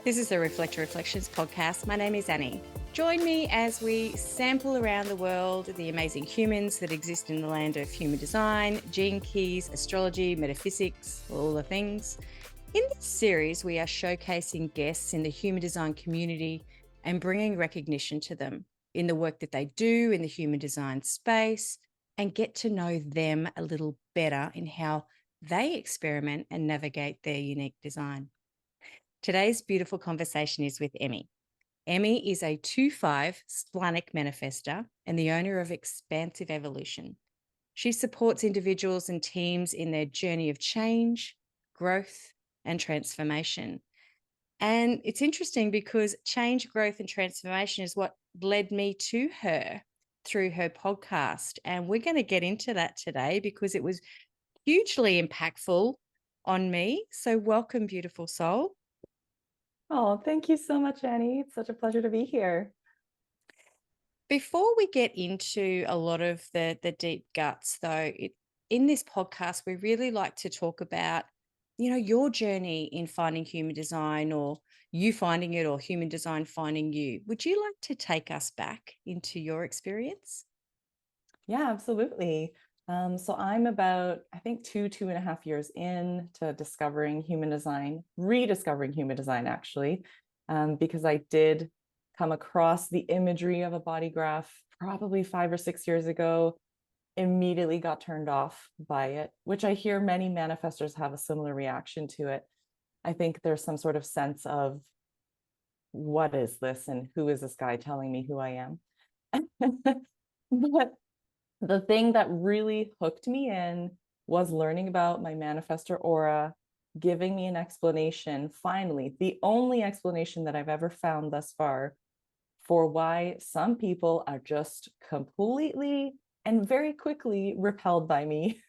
This is the Reflector Reflections podcast. My name is Annie. Join me as we sample around the world the amazing humans that exist in the land of human design, gene keys, astrology, metaphysics, all the things. In this series, we are showcasing guests in the human design community and bringing recognition to them in the work that they do in the human design space, and get to know them a little better in how they experiment and navigate their unique design. Today's beautiful conversation is with Emi. Emi is a 2/5 Splenic Manifestor and the owner of Expansive Evolution. She supports individuals and teams in their journey of change, growth, and transformation. And it's interesting because change, growth, and transformation is what led me to her through her podcast. And we're going to get into that today because it was hugely impactful on me. So welcome, beautiful soul. Oh, thank you so much, Annie. It's such a pleasure to be here. Before we get into a lot of the deep guts, though, in this podcast, we really like to talk about, your journey in finding human design, or you finding it, or human design finding you. Would you like to take us back into your experience? Yeah, absolutely. So I'm about, I think, 2.5 years into discovering human design, rediscovering human design, actually, because I did come across the imagery of a body graph probably 5 or 6 years ago, immediately got turned off by it, which I hear many manifestors have a similar reaction to it. I think there's some sort of sense of, what is this and who is this guy telling me who I am? But the thing that really hooked me in was learning about my manifestor aura, giving me an explanation, finally, the only explanation that I've ever found thus far for why some people are just completely and very quickly repelled by me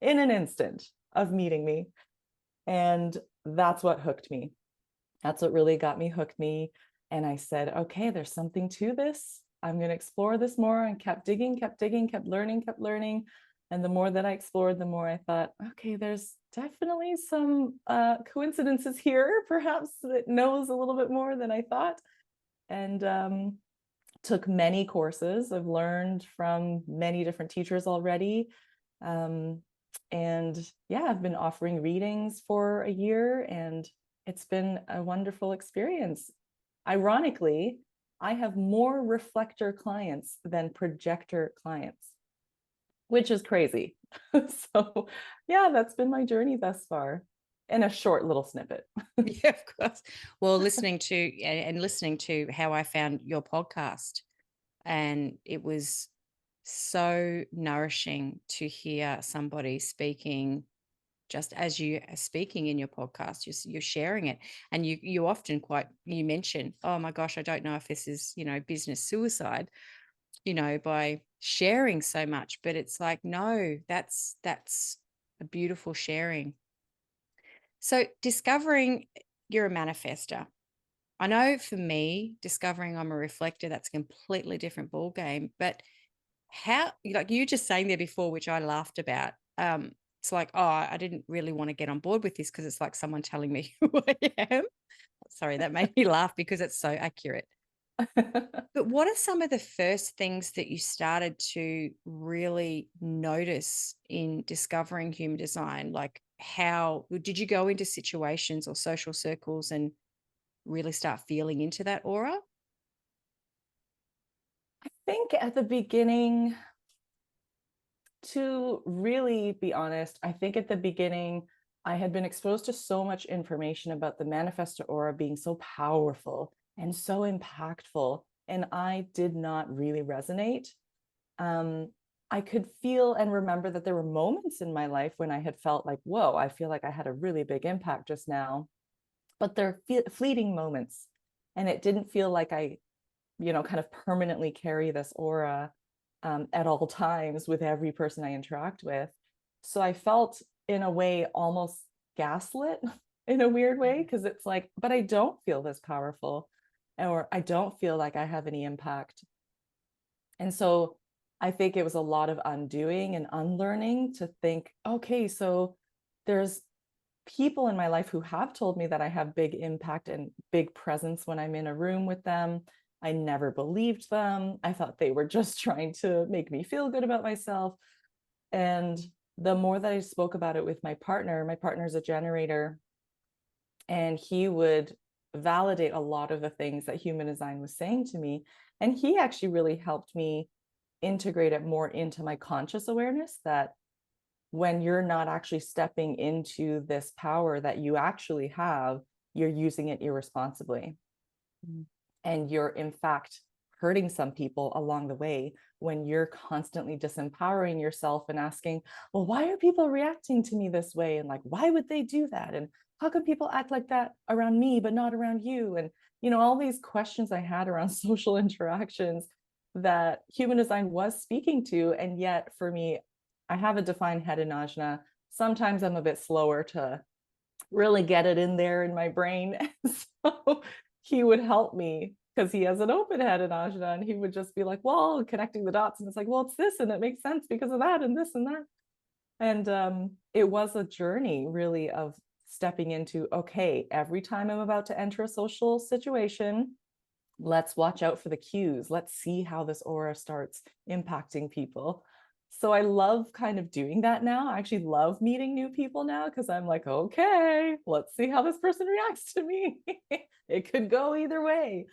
in an instant of meeting me. And that's what hooked me. That's what really got me, hooked me. And I said, okay, there's something to this. I'm going to explore this more, and kept digging, kept learning, kept learning. And the more that I explored, the more I thought, okay, there's definitely some coincidences here, perhaps, that knows a little bit more than I thought. And took many courses. I've learned from many different teachers already. And yeah, I've been offering readings for a year, and it's been a wonderful experience. Ironically, I have more reflector clients than projector clients, which is crazy. So yeah, that's been my journey thus far in a short little snippet. Yeah, of course. Well, listening to how I found your podcast, and it was so nourishing to hear somebody speaking just as you are speaking in your podcast. You're sharing it, and you often you mention, oh my gosh, I don't know if this is, business suicide, by sharing so much, but it's like, no, that's a beautiful sharing. So discovering you're a manifester. I know for me, discovering I'm a reflector, that's a completely different ball game. But how, like you just saying there before, which I laughed about, it's like, oh, I didn't really want to get on board with this because it's like someone telling me who I am. Sorry, that made me laugh because it's so accurate. But what are some of the first things that you started to really notice in discovering human design? Like, how did you go into situations or social circles and really start feeling into that aura? I think at the beginning, to really be honest, I think at the beginning, I had been exposed to so much information about the manifestor aura being so powerful and so impactful, and I did not really resonate. Um, I could feel and remember that there were moments in my life when I had felt like, whoa, I feel like I had a really big impact just now, but they're fleeting moments. And it didn't feel like I, kind of permanently carry this aura at all times with every person I interact with. So I felt, in a way, almost gaslit in a weird way, because it's like, but I don't feel this powerful, or I don't feel like I have any impact. And so I think it was a lot of undoing and unlearning to think, okay, so there's people in my life who have told me that I have big impact and big presence when I'm in a room with them. I never believed them. I thought they were just trying to make me feel good about myself. And the more that I spoke about it with my partner's a generator, and he would validate a lot of the things that human design was saying to me. And he actually really helped me integrate it more into my conscious awareness that when you're not actually stepping into this power that you actually have, you're using it irresponsibly. Mm. And you're, in fact, hurting some people along the way when you're constantly disempowering yourself and asking, well, why are people reacting to me this way? And like, why would they do that? And how come people act like that around me, but not around you? And, all these questions I had around social interactions that human design was speaking to. And yet for me, I have a defined head in ajna. Sometimes I'm a bit slower to really get it in there in my brain. So he would help me because he has an open head in ajna, and he would just be like, well, connecting the dots. And it's like, well, it's this, and it makes sense because of that, and this and that. And it was a journey really of stepping into, okay, every time I'm about to enter a social situation, let's watch out for the cues. Let's see how this aura starts impacting people. So I love kind of doing that now. I actually love meeting new people now because I'm like, okay, let's see how this person reacts to me. It could go either way.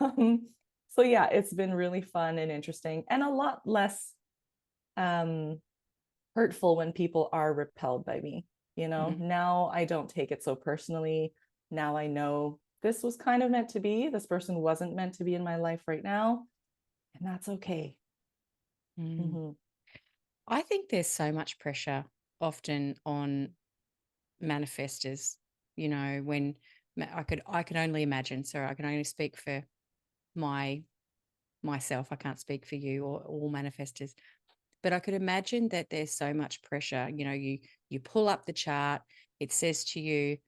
So yeah, it's been really fun and interesting, and a lot less hurtful when people are repelled by me. Mm. Now I don't take it so personally. Now I know this was kind of meant to be. This person wasn't meant to be in my life right now, and that's okay. Mm. Mm-hmm. I think there's so much pressure often on manifestors, when I can only imagine, so I can only speak for my myself. I can't speak for you or all manifestors, but I could imagine that there's so much pressure. You pull up the chart, it says to you,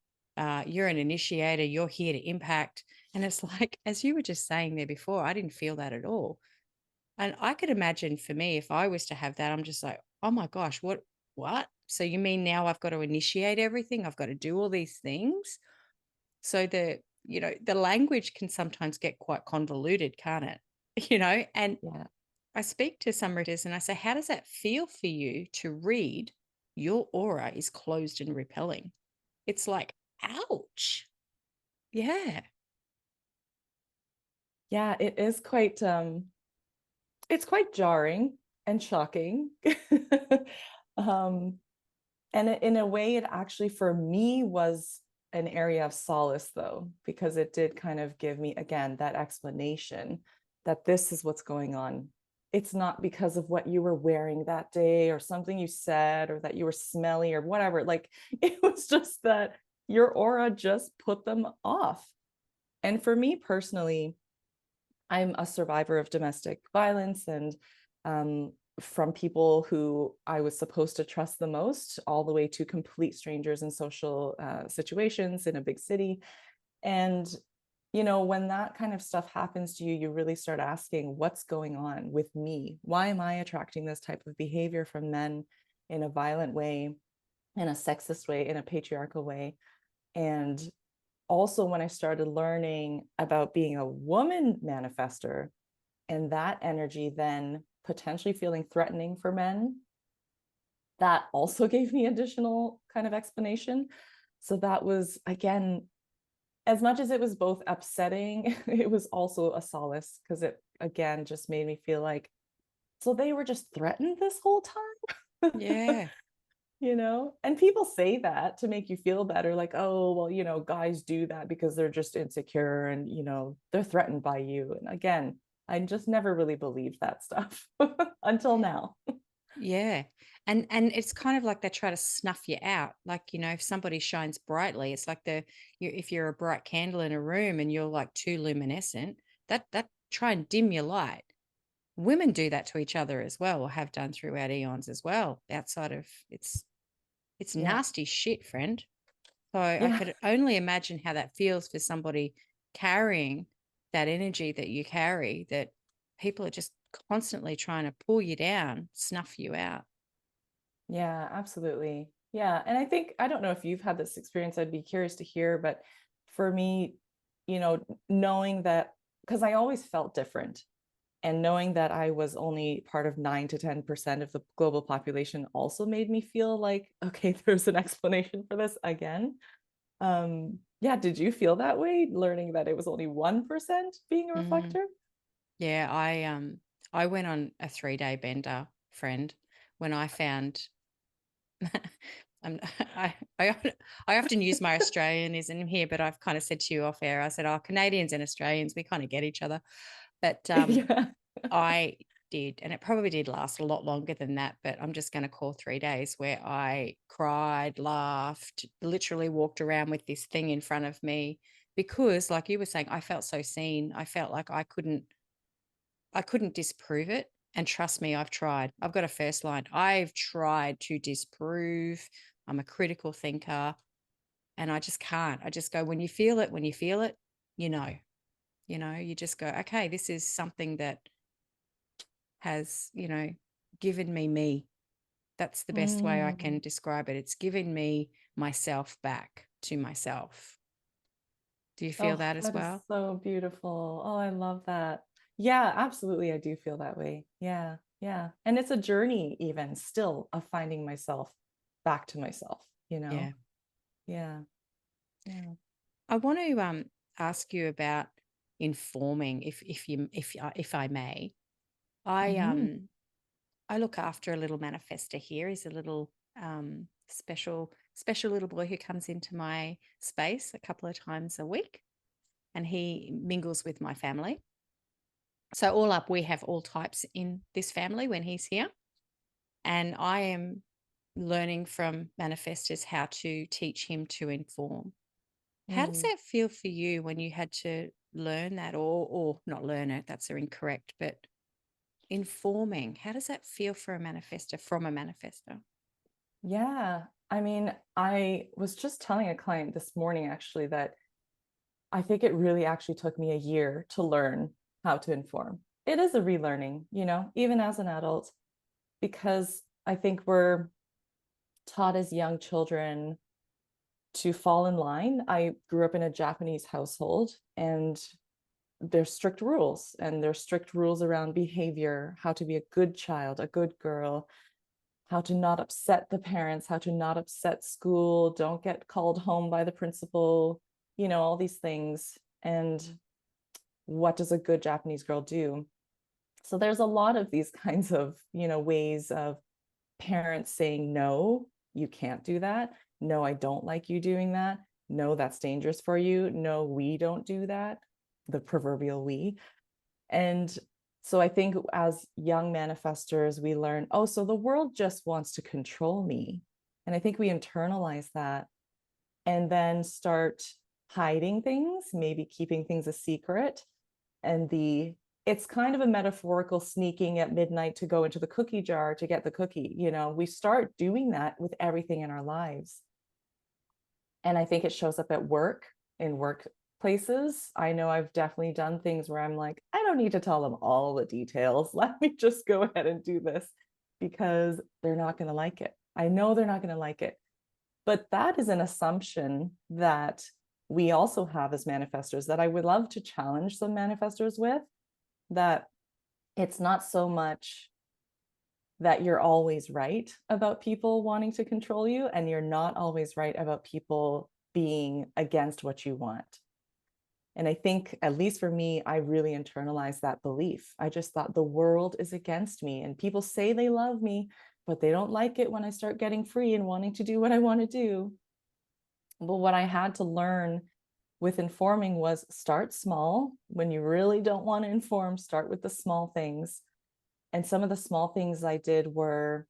you're an initiator, you're here to impact. And it's like, as you were just saying there before, I didn't feel that at all. And I could imagine for me, if I was to have that, I'm just like, oh my gosh, what? So you mean now I've got to initiate everything? I've got to do all these things? So the language can sometimes get quite convoluted, can't it? And Yeah. I speak to some readers and I say, how does that feel for you to read your aura is closed and repelling? It's like, ouch. Yeah. Yeah, it is quite it's quite jarring and shocking. um and in a way, it actually for me was an area of solace, though, because it did kind of give me again that explanation that this is what's going on. It's not because of what you were wearing that day or something you said or that you were smelly or whatever. Like it was just that your aura just put them off. And for me personally, I'm a survivor of domestic violence, and from people who I was supposed to trust the most, all the way to complete strangers in social situations in a big city. And, when that kind of stuff happens to you, you really start asking, what's going on with me? Why am I attracting this type of behavior from men in a violent way, in a sexist way, in a patriarchal way? And also, when I started learning about being a woman manifestor and that energy then potentially feeling threatening for men, that also gave me additional kind of explanation. So that was, again, as much as it was both upsetting, it was also a solace because it, again, just made me feel like, so they were just threatened this whole time. Yeah. And people say that to make you feel better, like, oh, well, guys do that because they're just insecure and they're threatened by you. And again, I just never really believed that stuff until now. Yeah. And it's kind of like they try to snuff you out. Like, if somebody shines brightly, it's like if you're a bright candle in a room and you're like too luminescent, that try and dim your light. Women do that to each other as well, or have done throughout eons as well. Outside of it's Yeah. nasty shit, friend. So I Yeah. could only imagine how that feels for somebody carrying that energy that you carry, that people are just constantly trying to pull you down, snuff you out. Yeah, absolutely. Yeah. And I think, I don't know if you've had this experience, I'd be curious to hear, but for me, knowing that, because I always felt different, and knowing that I was only part of 9 to 10% of the global population also made me feel like, okay, there's an explanation for this again. Yeah, did you feel that way, learning that it was only 1% being a Mm, reflector? yeah, I went on a 3-day bender, friend, when I found I'm, I often use my Australianism here, but I've kind of said to you off air, I said, oh, Canadians and Australians, we kind of get each other. But Yeah. I did, and it probably did last a lot longer than that, but I'm just going to call 3 days where I cried, laughed, literally walked around with this thing in front of me because, like you were saying, I felt so seen. I felt like I couldn't disprove it. And trust me, I've tried. I've got a first line. I've tried to disprove. I'm a critical thinker and I just can't. I just go, when you feel it, you know, you just go, okay, this is something that has, given me. That's the best way I can Mm. describe it. It's given me myself back to myself. Do you feel Oh, that as that is well? so beautiful. Oh, I love that. Yeah, absolutely. I do feel that way. Yeah, yeah. And it's a journey, even still, of finding myself back to myself, you Yeah. know? Yeah, yeah. I want to ask you about informing, if I may. I Hmm. um I look after a little manifester here. He's a little special little boy who comes into my space a couple of times a week, and he mingles with my family. So all up, we have all types in this family when he's here, and I am learning from manifestors how to teach him to inform. How does Mm. that feel for you when you had to learn that, or not learn it? That's incorrect, but informing. How does that feel for a manifestor from a manifestor? Yeah. I mean, I was just telling a client this morning actually that I think it really actually took me a year to learn how to inform. It is a relearning, even as an adult, because I think we're taught as young children to fall in line. I grew up in a Japanese household, and there's strict rules, and there's strict rules around behavior, how to be a good child, a good girl, how to not upset the parents, how to not upset school, don't get called home by the principal, all these things. And what does a good Japanese girl do? So there's a lot of these kinds of, ways of parents saying, no, you can't do that. No, I don't like you doing that. No, that's dangerous for you. No, we don't do that. The proverbial we. And so I think as young manifestors, we learn, oh, so the world just wants to control me. And I think we internalize that and then start hiding things, maybe keeping things a secret. And it's kind of a metaphorical sneaking at midnight to go into the cookie jar to get the cookie. We start doing that with everything in our lives. And I think it shows up at work, in workplaces. I know I've definitely done things where I'm like, I don't need to tell them all the details. Let me just go ahead and do this because they're not going to like it. I know they're not going to like it. But that is an assumption that we also have as manifestors that I would love to challenge some manifestors with, that it's not so much that you're always right about people wanting to control you, and you're not always right about people being against what you want. And I think, at least for me, I really internalized that belief. I just thought the world is against me, and people say they love me, but they don't like it when I start getting free and wanting to do what I want to do. But what I had to learn with informing was start small. When you really don't want to inform, start with the small things. And some of the small things I did were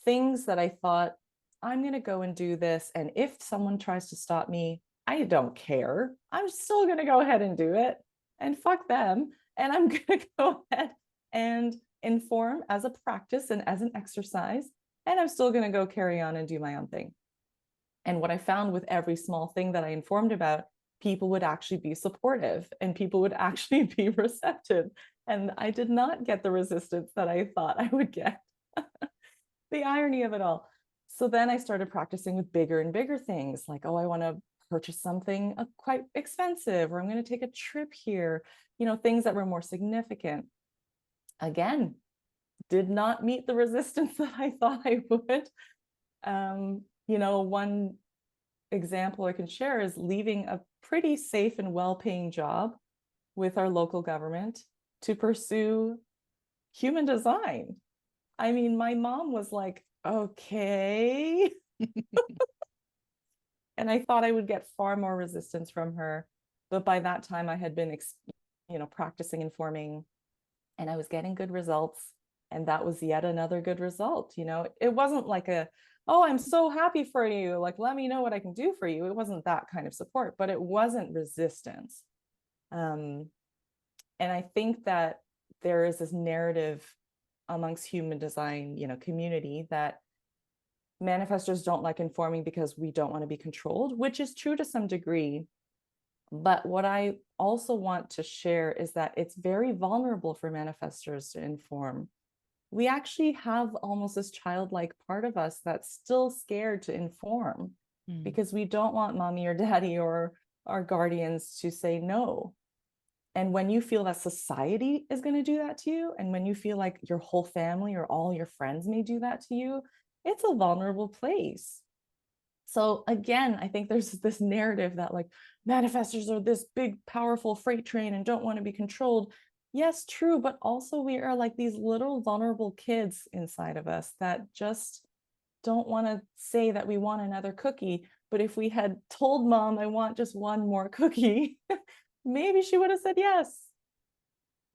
things that I thought, I'm going to go and do this. And if someone tries to stop me, I don't care. I'm still going to go ahead and do it. And fuck them. And I'm going to go ahead and inform as a practice and as an exercise. And I'm still going to go carry on and do my own thing. And what I found with every small thing that I informed about, people would actually be supportive and people would actually be receptive. And I did not get the resistance that I thought I would get. The irony of it all. So then I started practicing with bigger and bigger things like, oh, I want to purchase something quite expensive, or I'm going to take a trip here, things that were more significant. Again, did not meet the resistance that I thought I would. One example I can share is leaving a pretty safe and well-paying job with our local government to pursue human design. I mean, my mom was like, okay. And I thought I would get far more resistance from her. But by that time, I had been, practicing informing, and I was getting good results. And that was yet another good result. It wasn't like oh, I'm so happy for you. Like, let me know what I can do for you. It wasn't that kind of support, but it wasn't resistance. And I think that there is this narrative amongst human design, community, that manifestors don't like informing because we don't want to be controlled, which is true to some degree. But what I also want to share is that it's very vulnerable for manifestors to inform. We actually have almost this childlike part of us that's still scared to inform because we don't want mommy or daddy or our guardians to say no. And when you feel that society is going to do that to you, and when you feel like your whole family or all your friends may do that to you, it's a vulnerable place. So again, I think there's this narrative that like manifestors are this big, powerful freight train and don't want to be controlled. Yes, true. But also we are like these little vulnerable kids inside of us that just don't want to say that we want another cookie. But if we had told mom, I want just one more cookie, maybe she would have said yes.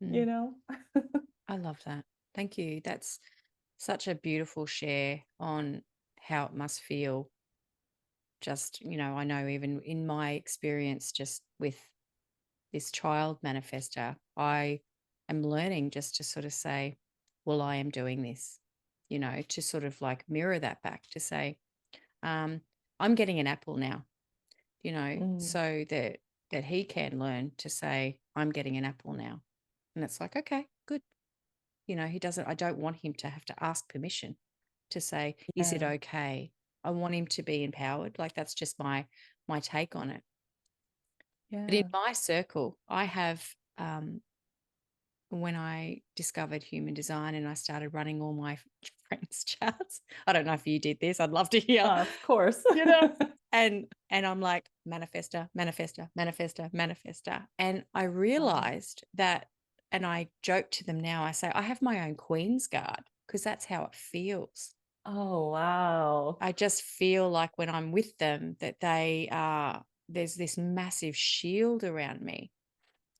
I love that. Thank you. That's such a beautiful share on how it must feel. Just, I know even in my experience, just with this child manifester, I am learning just to sort of say, well, I am doing this, to sort of like mirror that back to say, I'm getting an apple now, so that he can learn to say, I'm getting an apple now. And it's like, okay, good. I don't want him to have to ask permission to say, is it Yeah. okay? I want him to be empowered. Like that's just my take on it. But in Yeah. my circle, I have when I discovered human design and I started running all my friends' charts. I don't know if you did this. I'd love to hear. Of course. you know. And I'm like manifester, manifester, manifester, manifester. And I realized that, and I joke to them now, I say, I have my own Queen's Guard because that's how it feels. Oh, wow. I just feel like when I'm with them that there's this massive shield around me.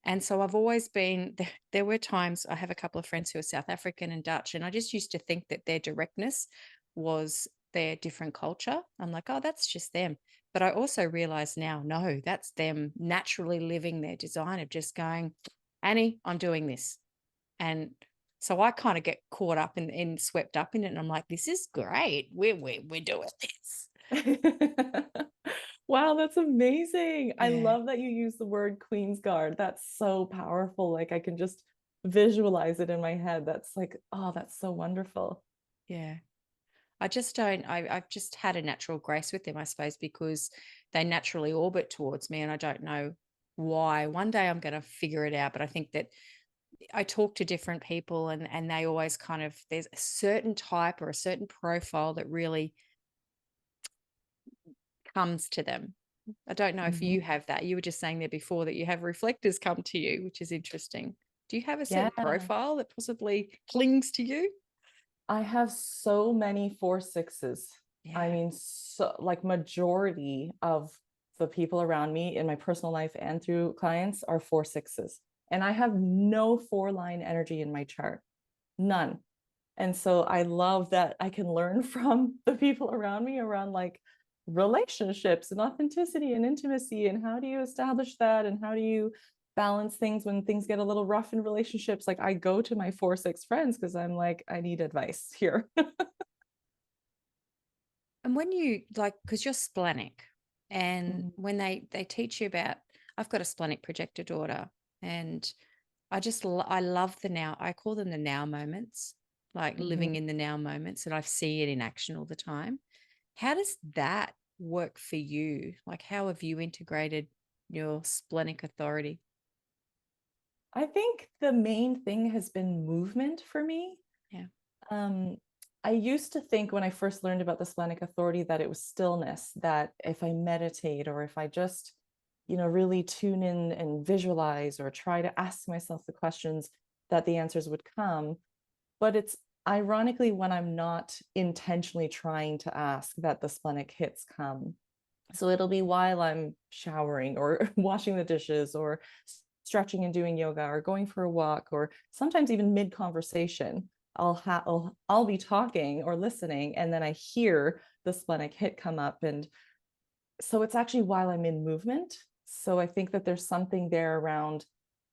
And so I've always been, there were times I have a couple of friends who are South African and Dutch, and I just used to think that their directness was their different culture. I'm like, oh, that's just them. But I also realize now, no, that's them naturally living their design of just going, Annie, I'm doing this. And so I kind of get caught up in swept up in it. And I'm like, this is great. We're doing this. Wow, that's amazing. I Yeah. love that you use the word Queen's Guard. That's so powerful. Like I can just visualize it in my head. That's like, oh, that's so wonderful. Yeah. I just don't, I've just had a natural grace with them, I suppose, because they naturally orbit towards me and I don't know why. One day I'm going to figure it out, but I think that I talk to different people and they always kind of, there's a certain type or a certain profile that really comes to them. I don't know if you Mhm. have that. You were just saying there before that you have reflectors come to you, which is interesting. Do you have a certain Yeah. profile that possibly clings to you? I have so many 4/6s. I Yeah. mean, so like majority of the people around me in my personal life and through clients are 4/6s. And I have no 4-line energy in my chart. None. And so I love that I can learn from the people around me around like relationships and authenticity and intimacy and how do you establish that and how do you balance things when things get a little rough in relationships. Like I go to my 4/6 friends because I'm like, I need advice here. And when you like, because you're splenic, and Mhm. when they teach you about, I've got a splenic projector daughter, and I love the now. I call them the now moments, like living Mhm. in the now moments, and I see it in action all the time. How does that work for you? Like, how have you integrated your splenic authority? I think the main thing has been movement for me. Yeah. Um, I used to think when I first learned about the splenic authority that it was stillness, that if I meditate or if I just, really tune in and visualize or try to ask myself the questions, that the answers would come. But it's ironically when I'm not intentionally trying to ask that the splenic hits come. So it'll be while I'm showering or washing the dishes or stretching and doing yoga or going for a walk or sometimes even mid conversation. I'll be talking or listening and then I hear the splenic hit come up, and so it's actually while I'm in movement. So I think that there's something there around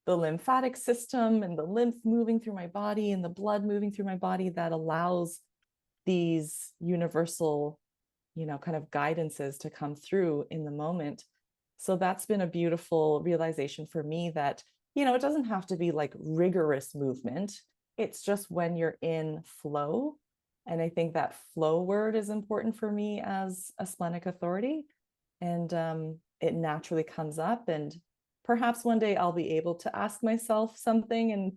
the lymphatic system and the lymph moving through my body and the blood moving through my body that allows these universal, kind of guidances to come through in the moment. So that's been a beautiful realization for me that, it doesn't have to be like rigorous movement. It's just when you're in flow. And I think that flow word is important for me as a splenic authority. And it naturally comes up. And perhaps one day I'll be able to ask myself something and,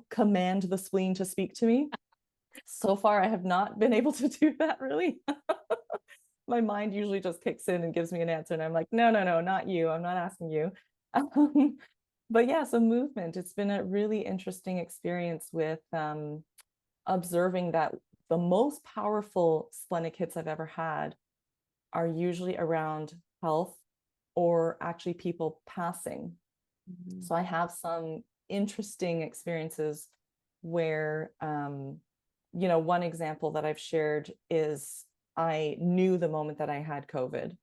command the spleen to speak to me. So far, I have not been able to do that really. My mind usually just kicks in and gives me an answer. And I'm like, no, no, no, not you. I'm not asking you. But yeah, so movement, it's been a really interesting experience with observing that the most powerful splenic hits I've ever had are usually around health or actually people passing. Mhm. So I have some interesting experiences where, one example that I've shared is I knew the moment that I had COVID.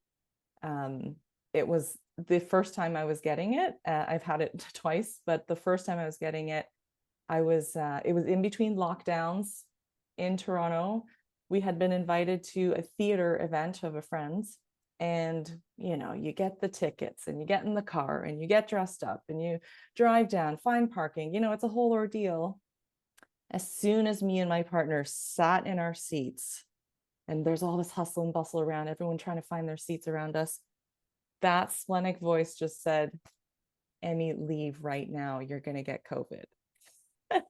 Um, it was the first time I was getting it. I've had it twice, but the first time I was getting it, it was in between lockdowns in Toronto. We had been invited to a theater event of a friend's, and you get the tickets and you get in the car and you get dressed up and you drive down, find parking, it's a whole ordeal. As soon as me and my partner sat in our seats, and there's all this hustle and bustle around, everyone trying to find their seats around us, that splenic voice just said, Emi, leave right now, you're going to get COVID.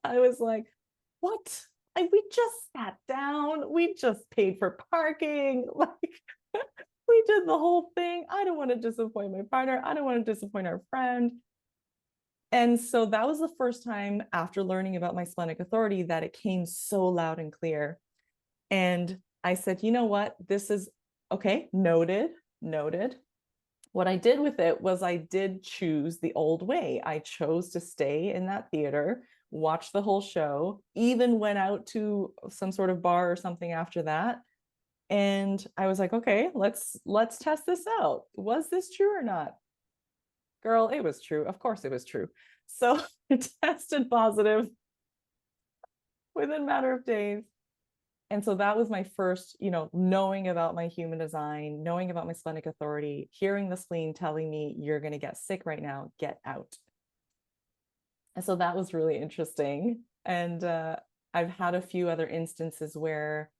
I was like, what? We just sat down. We just paid for parking. Like, we did the whole thing. I don't want to disappoint my partner. I don't want to disappoint our friend. And so that was the first time after learning about my splenic authority that it came so loud and clear. And I said, you know what? This is okay. Noted, noted. What I did with it was I did choose the old way. I chose to stay in that theater, watch the whole show, even went out to some sort of bar or something after that. And I was like, okay, let's test this out. Was this true or not? Girl, it was true. Of course it was true. So I tested positive within a matter of days. And so that was my first, knowing about my human design, knowing about my splenic authority, hearing the spleen telling me, you're going to get sick right now, get out. And so that was really interesting. And I've had a few other instances where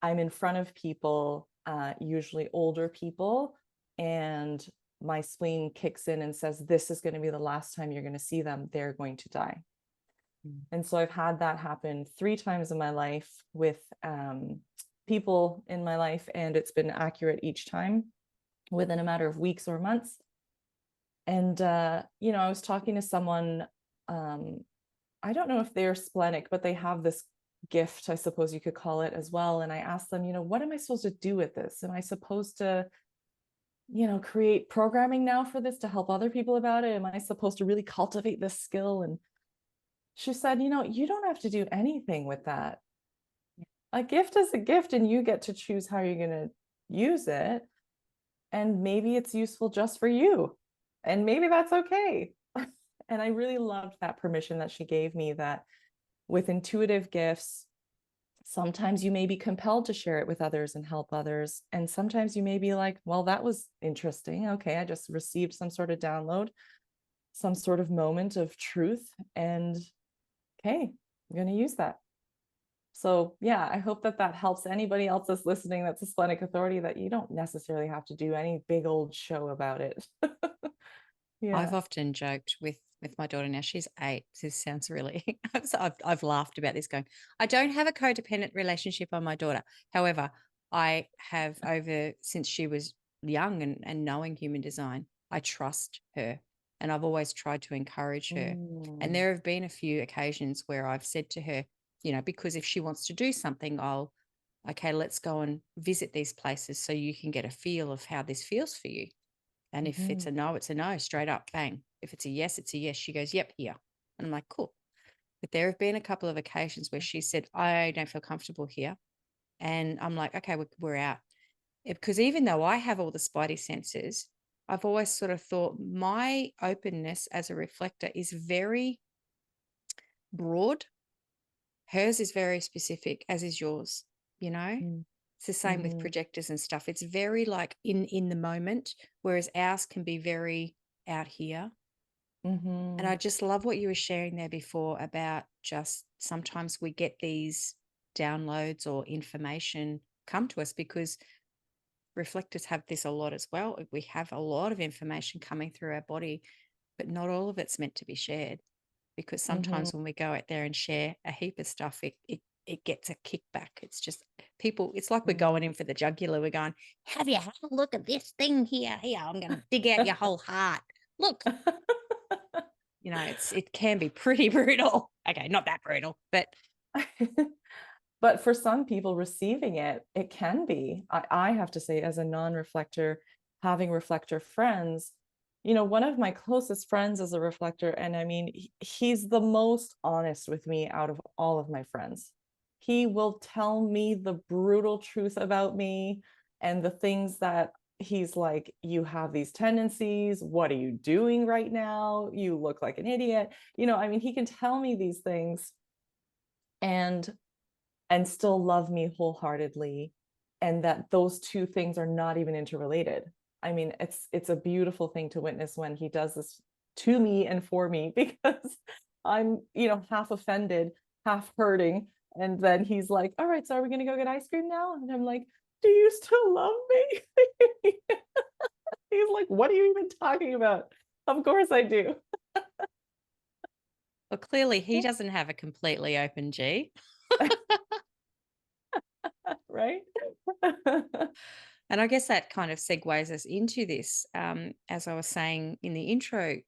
I'm in front of people, usually older people, and my spleen kicks in and says, this is going to be the last time you're going to see them. They're going to die. And so I've had that happen 3 times in my life with people in my life, and it's been accurate each time within a matter of weeks or months. And, I was talking to someone, I don't know if they're splenic, but they have this gift, I suppose you could call it as well. And I asked them, what am I supposed to do with this? Am I supposed to, create programming now for this to help other people about it? Am I supposed to really cultivate this skill? And she said, you don't have to do anything with that. A gift is a gift, and you get to choose how you're going to use it. And maybe it's useful just for you. And maybe that's okay. And I really loved that permission that she gave me, that with intuitive gifts, sometimes you may be compelled to share it with others and help others. And sometimes you may be like, well, that was interesting. Okay, I just received some sort of download, some sort of moment of truth. And okay, I'm going to use that. So yeah, I hope that that helps anybody else that's listening that's a splenic authority, that you don't necessarily have to do any big old show about it. I've Yeah. often joked with my daughter now. She's 8. This sounds really. I've laughed about this. Going, I don't have a codependent relationship on my daughter. However, I have over since she was young and knowing human design. I trust her, and I've always tried to encourage her. And Mm, there have been a few occasions where I've said to her, because if she wants to do something, okay, let's go and visit these places so you can get a feel of how this feels for you. And if it's mhm, it's a no, straight up, bang. If it's a yes, it's a yes. She goes, yep, here. And I'm like, cool. But there have been a couple of occasions where she said, I don't feel comfortable here. And I'm like, okay, we're out. Because even though I have all the spidey senses, I've always sort of thought my openness as a reflector is very broad. Hers is very specific, as is yours, you know? mm, It's the same with mhm, projectors and stuff. It's very like in the moment, whereas ours can be very out here. And I mhm, just love what you were sharing there before about just sometimes we get these downloads or information come to us because reflectors have this a lot as well. We have a lot of information coming through our body, but not all of it's meant to be shared because mhm. sometimes when we go out there and share a heap of stuff, it gets a kickback. It's just people, it's like we're Mm. going in for the jugular. We're going, have you had a look at this thing here? Here, I'm going to dig out your whole heart. Look, it can be pretty brutal. Okay, not that brutal, but But for some people receiving it, it can be. I have to say, as a non-reflector, having reflector friends, one of my closest friends is a reflector. And I mean, he's the most honest with me out of all of my friends. He will tell me the brutal truth about me and the things that he's like, you have these tendencies. What are you doing right now? You look like an idiot. I mean, he can tell me these things. And still love me wholeheartedly, and that those two things are not even interrelated. I mean, it's a beautiful thing to witness when he does this to me and for me, because I'm, half offended, half hurting, and then he's like, all right, so are we going to go get ice cream now? And I'm like, do you still love me? He's like, what are you even talking about? Of course I do. well, clearly he doesn't have a completely open G. Right. And I guess that kind of segues us into this. As I was saying in the intro,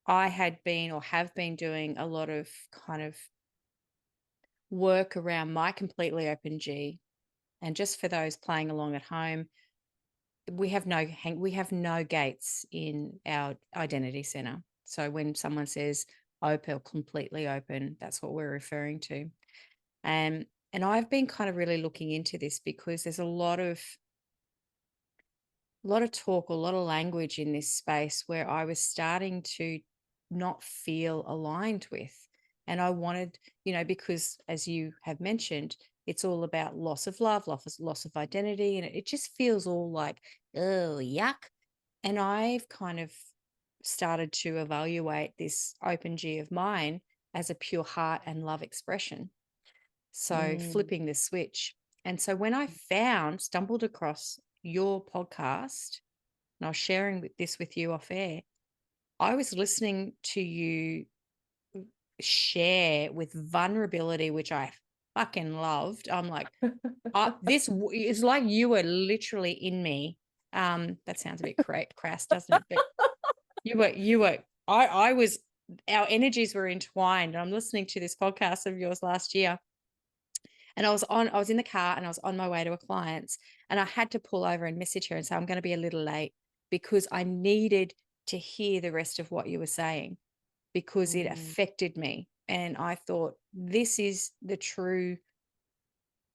I had been or have been doing a lot of kind of work around my completely open G. And just for those playing along at home, we have no gates in our identity center. So when someone says open or completely open, that's what we're referring to. And I've been kind of really looking into this because there's a lot of talk, a lot of language in this space where I was starting to not feel aligned with. And I wanted, because as you have mentioned, it's all about loss of love, loss of identity. And it just feels all like, oh, yuck. And I've kind of started to evaluate this open G of mine as a pure heart and love expression. So Mm, flipping the switch. And so when I stumbled across your podcast, and I was sharing this with you off air, I was listening to you share with vulnerability, which I fucking loved. I'm like, this is like you were literally in me. That sounds a bit crass, doesn't it? But I was, our energies were entwined. And I'm listening to this podcast of yours last year. And I was in the car and I was on my way to a client's and I had to pull over and message her and say, I'm going to be a little late because I needed to hear the rest of what you were saying because it mm. affected me. And I thought, this is the true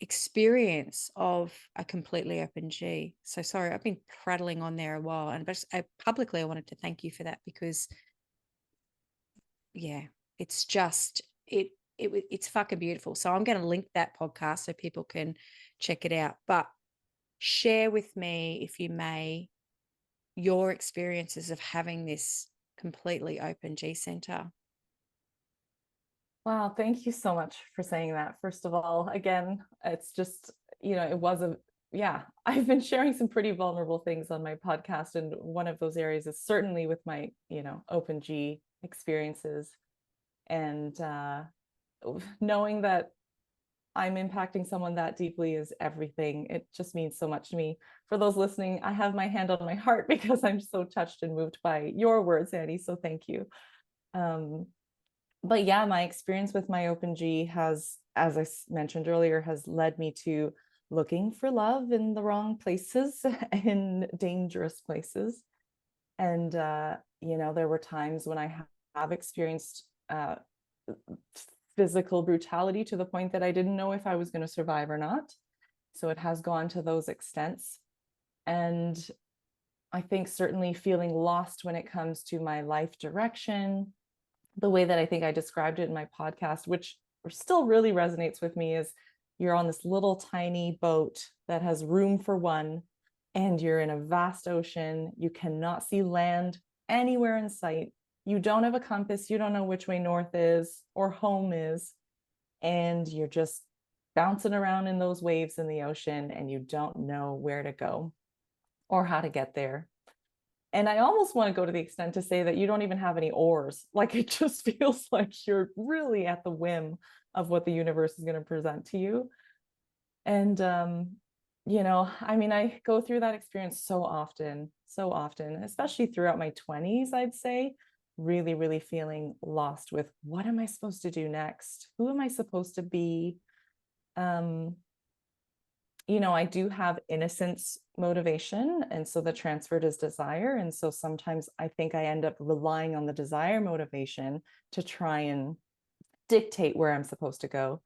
experience of a completely open G. So sorry, I've been prattling on there a while. And but publicly, I wanted to thank you for that because, yeah, it's just, it's fucking beautiful. So I'm going to link that podcast so people can check it out. But share with me, if you may, your experiences of having this completely open G center. Wow, thank you so much for saying that. First of all, again, it's just, it was yeah, I've been sharing some pretty vulnerable things on my podcast. And one of those areas is certainly with my, open G experiences. And knowing that I'm impacting someone that deeply is everything. It just means so much to me. For those listening, I have my hand on my heart because I'm so touched and moved by your words, Annie. So thank you. Um, but yeah, my experience with my open G has, as I mentioned earlier, has led me to looking for love in the wrong places, in dangerous places. And there were times when I have experienced physical brutality to the point that I didn't know if I was going to survive or not. So it has gone to those extents. And I think certainly feeling lost when it comes to my life direction, the way that I think I described it in my podcast, which still really resonates with me, is you're on this little tiny boat that has room for one, and you're in a vast ocean. You cannot see land anywhere in sight. You don't have a compass. You don't know which way north is or home is. And you're just bouncing around in those waves in the ocean, and you don't know where to go or how to get there. And I almost want to go to the extent to say that you don't even have any oars. Like, it just feels like you're really at the whim of what the universe is going to present to you. And, I mean, I go through that experience so often, especially throughout my 20s, I'd say, really, really feeling lost with what am I supposed to do next? Who am I supposed to be? Um, I do have innocence motivation. And so the transferred is desire. And so sometimes I think I end up relying on the desire motivation to try and dictate where I'm supposed to go,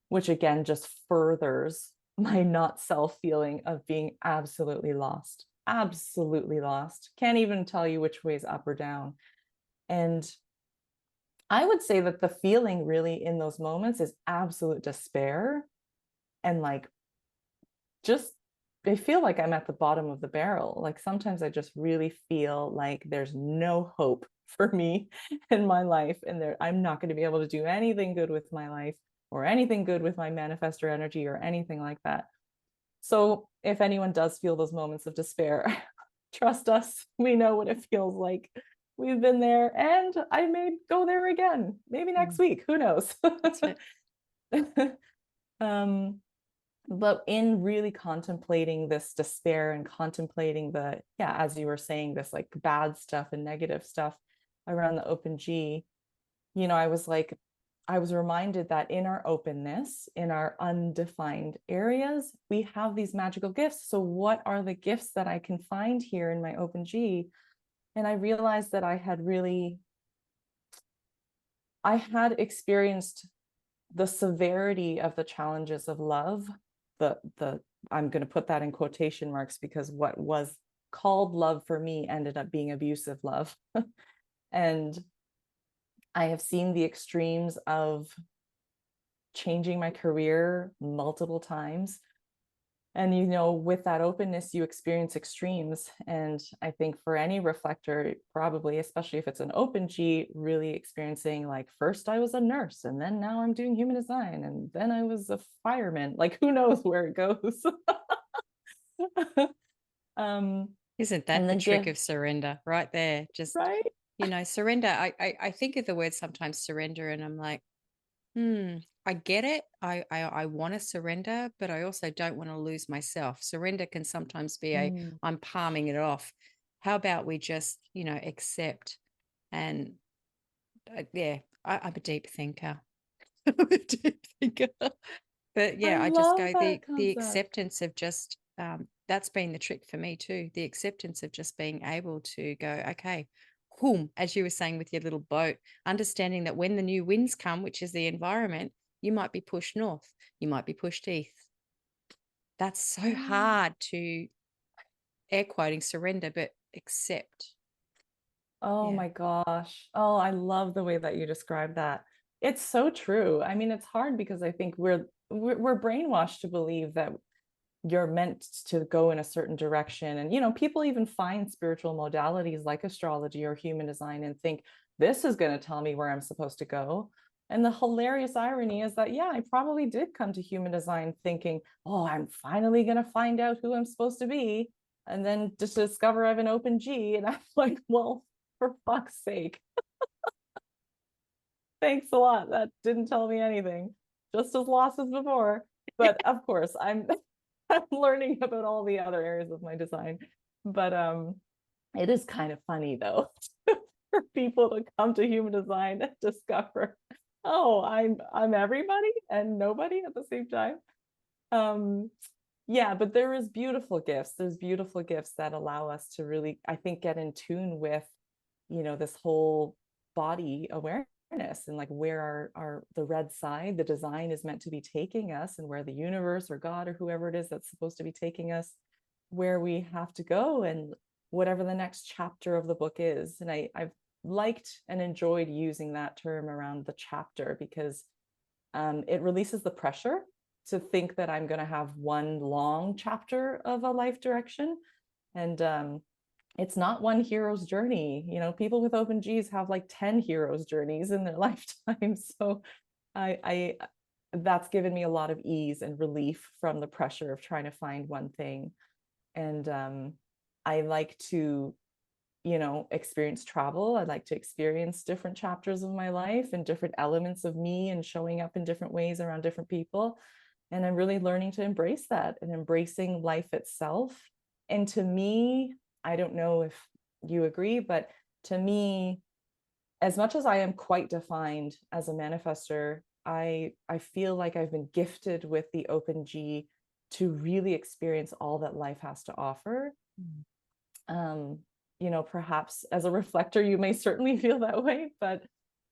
which again just furthers my not self feeling of being absolutely lost. Absolutely lost. Can't even tell you which way is up or down. And I would say that the feeling really in those moments is absolute despair and like just I feel like I'm at the bottom of the barrel. Like sometimes I just really feel like there's no hope for me in my life, and I'm not going to be able to do anything good with my life or anything good with my manifestor energy or anything like that. So if anyone does feel those moments of despair, trust us, we know what it feels like. We've been there, and I may go there again, maybe next week. Who knows? That's it. But in really contemplating this despair and contemplating as you were saying, this like bad stuff and negative stuff around the open G, I was reminded that in our openness, in our undefined areas, we have these magical gifts. So what are the gifts that I can find here in my open G? And I realized that I had experienced the severity of the challenges of love, the I'm going to put that in quotation marks because what was called love for me ended up being abusive love. And I have seen the extremes of changing my career multiple times. And with that openness, you experience extremes. And I think for any reflector, probably, especially if it's an open G, really experiencing like, first I was a nurse, and then now I'm doing human design, and then I was a fireman. Like, who knows where it goes? Isn't that And the then trick of surrender right there? Just, right. surrender. I think of the word sometimes surrender, and I'm like, I get it. I want to surrender, but I also don't want to lose myself. Surrender can sometimes be I'm palming it off. How about we just, accept? And yeah, I'm a deep thinker. I'm a deep thinker. But I yeah, I just love go that the concept. acceptance of just that's been the trick for me too. The acceptance of just being able to go, okay, whom, as you were saying with your little boat, understanding that when the new winds come, which is the environment, you might be pushed north, you might be pushed east. That's so Yeah. hard to air quoting surrender, but accept. Oh Yeah. my gosh. Oh, I love the way that you describe that. It's so true. I mean, it's hard because I think we're brainwashed to believe that you're meant to go in a certain direction. And people even find spiritual modalities like astrology or human design and think this is going to tell me where I'm supposed to go. And the hilarious irony is that, yeah, I probably did come to human design thinking, oh, I'm finally going to find out who I'm supposed to be. And then just discover I have an open G. And I'm like, well, for fuck's sake, thanks a lot. That didn't tell me anything. Just as lost as before. But of course, I'm I'm learning about all the other areas of my design. But it is kind of funny though for people to come to human design and discover, oh, I'm everybody and nobody at the same time. Um, yeah, but there is beautiful gifts. There's beautiful gifts that allow us to really, I think, get in tune with, this whole body awareness and like where our the red side, the design is meant to be taking us, and where the universe or God or whoever it is that's supposed to be taking us, where we have to go, and whatever the next chapter of the book is. And I've liked and enjoyed using that term around the chapter because it releases the pressure to think that I'm going to have one long chapter of a life direction. And it's not one hero's journey. People with open G's have like 10 hero's journeys in their lifetime. So I that's given me a lot of ease and relief from the pressure of trying to find one thing. And I like to experience travel. I'd like to experience different chapters of my life and different elements of me and showing up in different ways around different people. And I'm really learning to embrace that and embracing life itself. And to me, I don't know if you agree, but to me, as much as I am quite defined as a manifester, I feel like I've been gifted with the open G to really experience all that life has to offer. Um, perhaps as a reflector, you may certainly feel that way, but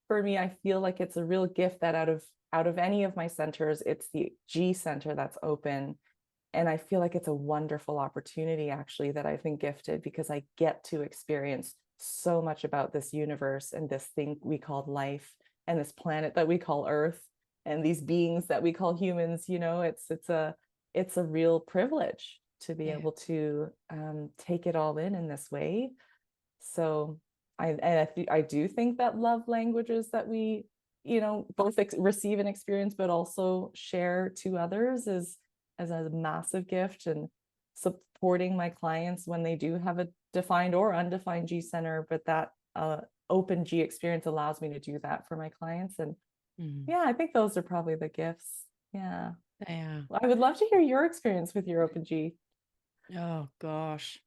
for me, I feel like it's a real gift that out of any of my centers, it's the G center that's open. And I feel like it's a wonderful opportunity actually that I've been gifted, because I get to experience so much about this universe and this thing we call life and this planet that we call Earth and these beings that we call humans. It's a real privilege to be Yeah. able to take it all in this way. So I do think that love languages that we both receive and experience but also share to others is as a massive gift. And supporting my clients when they do have a defined or undefined G center, but that open G experience allows me to do that for my clients. And yeah, I think those are probably the gifts. Yeah. Yeah. Well, I would love to hear your experience with your open G. Oh gosh.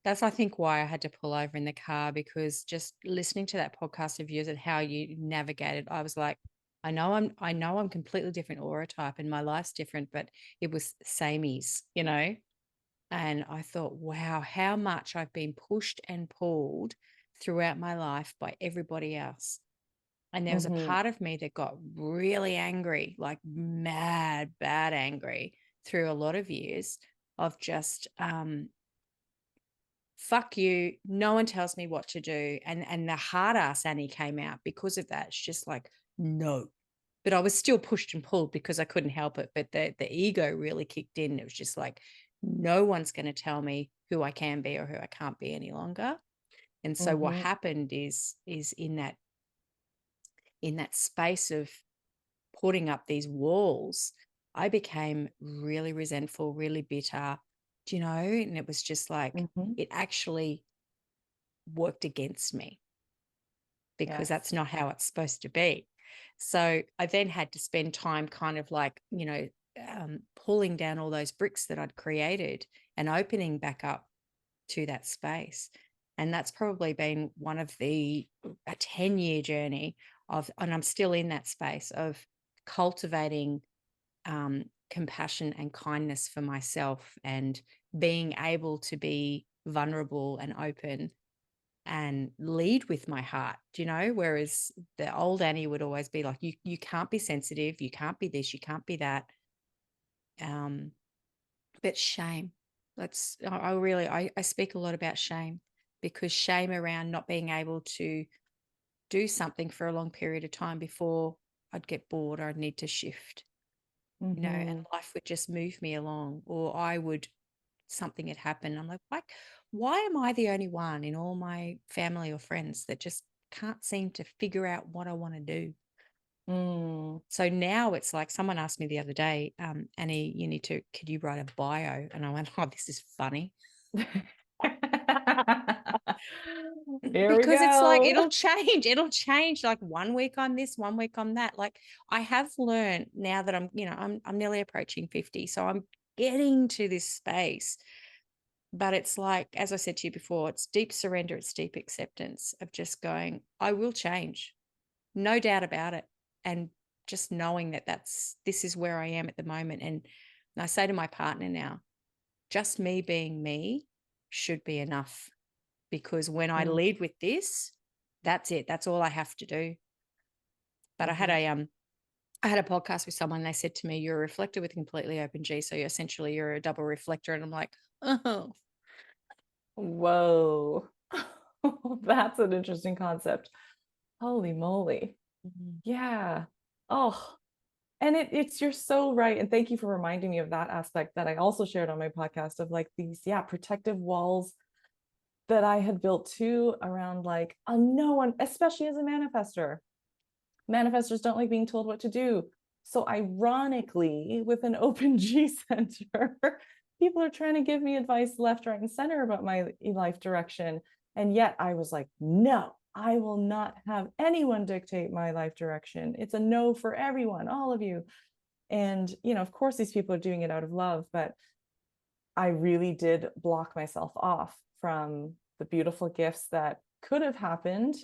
That's, I think, why I had to pull over in the car, because just listening to that podcast of yours and how you navigated, I was like, I know I'm completely different aura type and my life's different, but it was samies, And I thought, wow, how much I've been pushed and pulled throughout my life by everybody else. And there was a Mm-hmm. part of me that got really angry, like mad, bad angry through a lot of years of just fuck you, no one tells me what to do. And the hard ass Annie came out because of that. It's just like, no. But I was still pushed and pulled because I couldn't help it. But the ego really kicked in. It was just like, no one's going to tell me who I can be or who I can't be any longer. And so what Mm-hmm. happened is in that space of putting up these walls, I became really resentful, really bitter, and it was just like, Mm-hmm. it actually worked against me because Yes. that's not how it's supposed to be. So I then had to spend time kind of like, pulling down all those bricks that I'd created and opening back up to that space. And that's probably been one of a 10-year journey and I'm still in that space of cultivating compassion and kindness for myself and being able to be vulnerable and open and lead with my heart, whereas the old Annie would always be like, you can't be sensitive, you can't be this, you can't be that. Um, but shame, I speak a lot about shame, because shame around not being able to do something for a long period of time before I'd get bored or I'd need to shift, and Mm-hmm. life would just move me along, or something had happened. I'm like, why am I the only one in all my family or friends that just can't seem to figure out what I want to do? Mm. So now it's like someone asked me the other day, Annie, could you write a bio? And I went, oh, this is funny. Here we Because it's like go. it'll change like 1 week on this, 1 week on that. Like I have learned now that I'm nearly approaching 50, so I'm getting to this space. But it's like, as I said to you before, it's deep surrender, it's deep acceptance of just going, I will change, no doubt about it. And just knowing that this is where I am at the moment. And I say to my partner now, just me being me should be enough, because when I Mm, lead with this, that's it. That's all I have to do. But mhm. I had a podcast with someone. They said to me, "You're a reflector with a completely open G, so you're a double reflector." And I'm like, "Oh, Whoa. That's an interesting concept. Holy moly. mhm, Yeah. Oh, and it's you're so right. And thank you for reminding me of that aspect that I also shared on my podcast of like these, yeah, protective walls that I had built too around like a no one, especially as a manifester. Manifestors don't like being told what to do. So ironically, with an open G center, people are trying to give me advice left, right, and center about my life direction. And yet I was like, no, I will not have anyone dictate my life direction. It's a no for everyone, all of you. And, of course, these people are doing it out of love, but I really did block myself off from the beautiful gifts that could have happened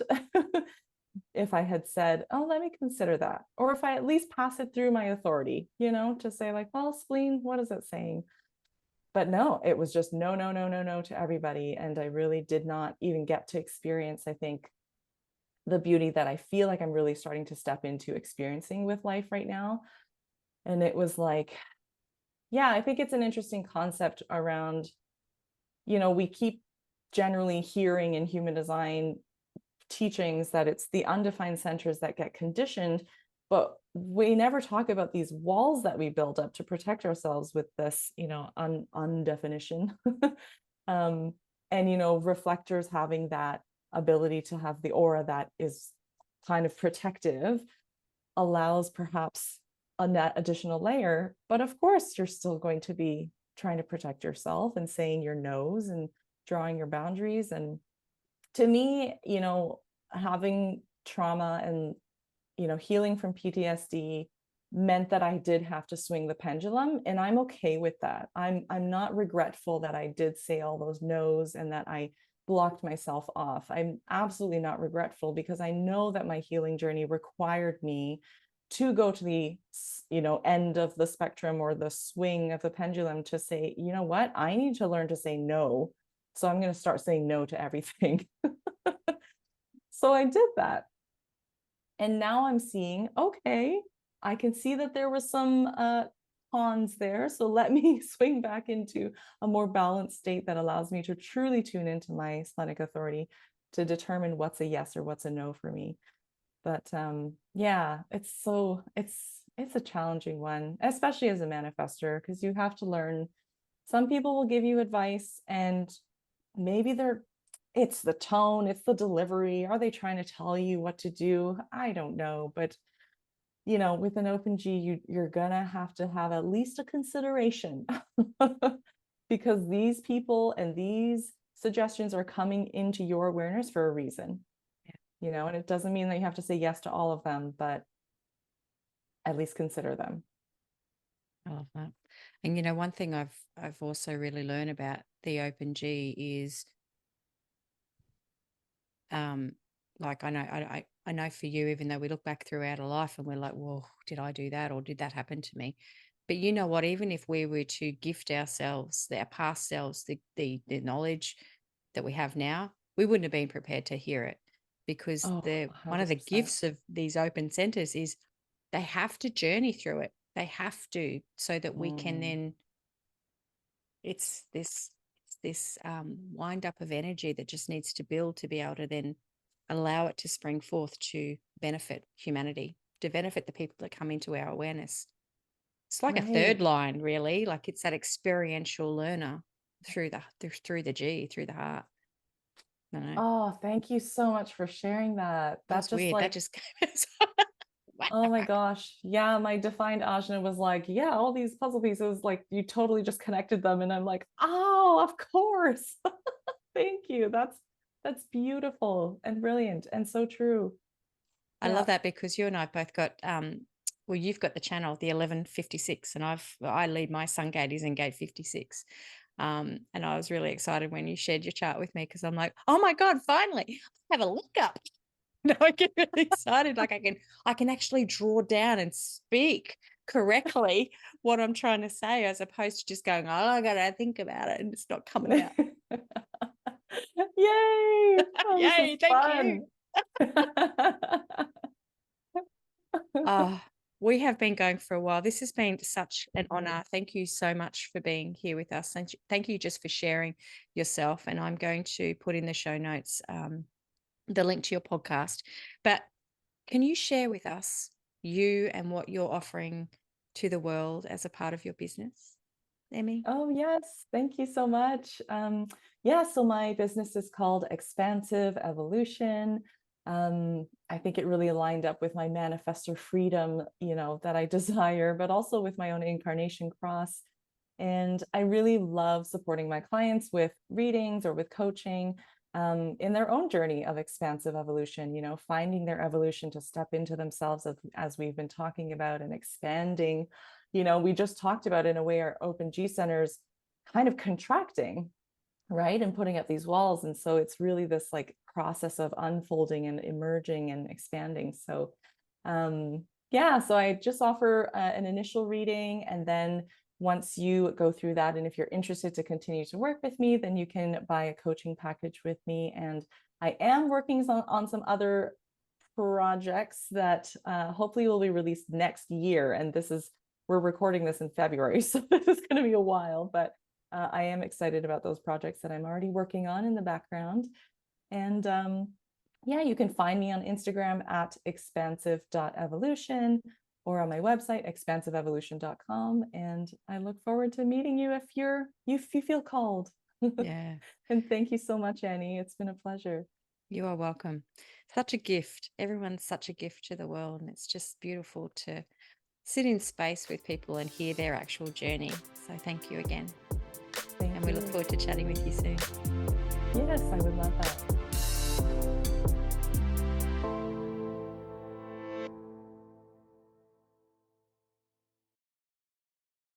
if I had said, oh, let me consider that. Or if I at least pass it through my authority, to say, like, well, spleen, what is it saying? But no, it was just no, no, no, no, no to everybody. And I really did not even get to experience, I think, the beauty that I feel like I'm really starting to step into experiencing with life right now. And it was like, yeah, I think it's an interesting concept around, we keep generally hearing in human design teachings that it's the undefined centers that get conditioned, but we never talk about these walls that we build up to protect ourselves with this, undefinition. um, and reflectors having that ability to have the aura that is kind of protective allows perhaps a net additional layer. But of course, you're still going to be trying to protect yourself and saying your no's and drawing your boundaries. And to me, having trauma and, healing from PTSD meant that I did have to swing the pendulum, and I'm okay with that. I'm not regretful that I did say all those no's and that I blocked myself off. I'm absolutely not regretful because I know that my healing journey required me to go to the end of the spectrum or the swing of the pendulum to say, you know what, I need to learn to say no, so I'm going to start saying no to everything. So I did that. And now I'm seeing, okay, I can see that there was some cons there. So let me swing back into a more balanced state that allows me to truly tune into my splenic authority to determine what's a yes or what's a no for me. But yeah, it's a challenging one, especially as a manifester, because you have to learn. Some people will give you advice and maybe it's the tone, it's the delivery. Are they trying to tell you what to do? I don't know. But with an open G, you're gonna have to have at least a consideration because these people and these suggestions are coming into your awareness for a reason. And it doesn't mean that you have to say yes to all of them, but at least consider them. I love that." And one thing I've also really learned about the open G is, um, like I know for you, even though we look back throughout a life and we're like, well, did I do that or did that happen to me? But you know what? Even if we were to gift ourselves, our past selves, the knowledge that we have now, we wouldn't have been prepared to hear it, because Oh, the one of the 100%. gifts of these open centers is they have to journey through it. They have to, so that we can Mm, then, it's this wind up of energy that just needs to build to be able to then allow it to spring forth to benefit humanity, to benefit the people that come into our awareness. It's like a third right. line, really. Like it's that experiential learner through the G, through the heart. I know. Oh, thank you so much for sharing that. That That was just weird. That like just came. What Oh the my fuck? gosh. Yeah, my defined ajna was like, yeah, all these puzzle pieces, like you totally just connected them. And I'm like, oh, of course. Thank you. That's beautiful and brilliant and so true. I love Yeah. that because you and I both got well, you've got the channel, the 1156, and I lead my sun gate is in gate 56. And I was really excited when you shared your chart with me because I'm like, oh my God, finally, have a look up. No, I get really excited. Like I can actually draw down and speak correctly what I'm trying to say, as opposed to just going, oh, I gotta think about it and it's not coming out. Yay. Oh, this is Yay, thank you. fun. Oh, we have been going for a while. This has been such an honor. Thank you so much for being here with us. Thank you just for sharing yourself. And I'm going to put in the show notes the link to your podcast. But can you share with us you and what you're offering to the world as a part of your business, Emi? Oh, yes. Thank you so much. Yeah, so my business is called Expansive Evolution. I think it really aligned up with my manifestor freedom, that I desire, but also with my own incarnation cross. And I really love supporting my clients with readings or with coaching in their own journey of expansive evolution, finding their evolution to step into themselves as we've been talking about and expanding. We just talked about in a way our open G centers kind of contracting, right? And putting up these walls. And so it's really this like process of unfolding and emerging and expanding. So yeah, so I just offer an initial reading, and then once you go through that, and if you're interested to continue to work with me, then you can buy a coaching package with me. And I am working on some other projects that hopefully will be released next year. And we're recording this in February, so this is going to be a while, but I am excited about those projects that I'm already working on in the background. And yeah, you can find me on Instagram at expansive.evolution or on my website, expansiveevolution.com. And I look forward to meeting you if you feel called. Yeah, And thank you so much, Annie. It's been a pleasure. you are welcome. Such a gift. Everyone's such a gift to the world. And it's just beautiful to sit in space with people and hear their actual journey. So thank you again. Thank And we you. look forward to chatting with you soon. Yes, I would love that.